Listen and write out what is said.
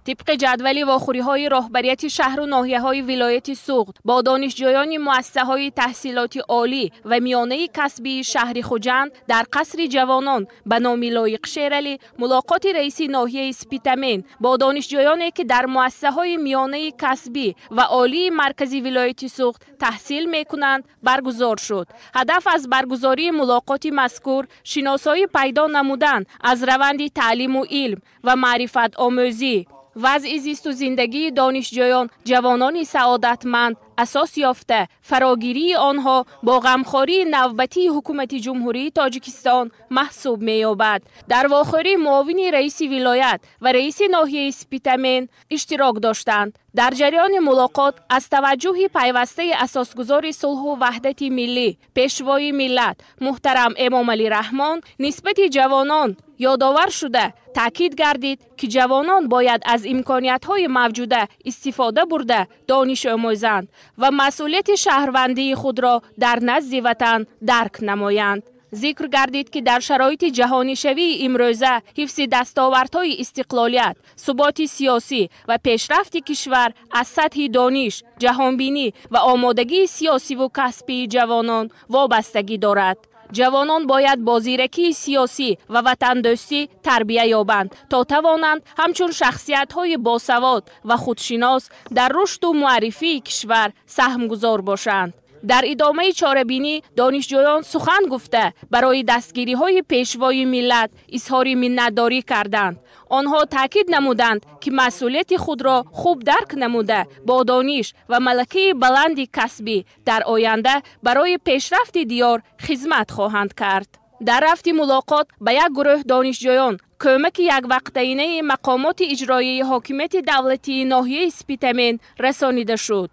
طبق جدول واخوری‌های راهبریت شهر و ناحیه‌های ولایت سوغد با دانشجویان مؤسسه‌های تحصیلات عالی و میانه کسبی شهر خوجند در قصر جوانان به نام لایق شیرعلی ملاقات رئیس ناحیه سپیتامین با دانشجویانی که در مؤسسه‌های میانه کسبی و عالی مرکزی ولایت سوغد تحصیل می‌کنند برگزار شد. هدف از برگزاری ملاقات مذکور شناسایی پیدا نمودن از روند تعلیم و علم و معرفت آموزی، وضع زیست و زندگی دانشجویان جوانان سعادتمند اساس یافته، فراگیری آنها با غمخواری نوبتی حکومت جمهوری تاجیکستان محسوب می‌یابد. در واخوری معاون رئیس ولایت و رئیس ناحیه سپیتامین اشتراک داشتند. در جریان ملاقات از توجه پیوسته اساسگزار صلح و وحدت ملی پیشوای ملت محترم امام علی رحمان نسبت جوانان یادآور شده تاکید گردید که جوانان باید از امکانیت‌های موجوده استفاده برده دانش آموزند و مسئولیت شهروندی خود را در نزد وطن درک نمایند. ذکر گردید که در شرایط جهانی شوی امروزه حفظ دستاوردهای استقلالیت، ثبات سیاسی و پیشرفت کشور از سطح دانش، جهانبینی و آمادگی سیاسی و کسبی جوانان وابستگی دارد. جوانان باید با زیرکی سیاسی و وطن دوستی تربیت یابند تا توانند همچون شخصیت‌های باسواد و خودشناس در رشد و معرفی کشور سهمگذار باشند. در ادامه چاره‌بینی دانشجویان سخن گفته برای دستگیری‌های پیشوای ملت اظهار منتداری کردند. آنها تاکید نمودند که مسئولیت خود را خوب درک نموده با دانش و ملکه بلند کسبی در آینده برای پیشرفت دیار خدمت خواهند کرد. در رفت ملاقات به یک گروه دانشجویان کمک یک وقتینه مقامات اجرایی حاکمیت دولتی ناحیه سپیتامین رسانیده شد.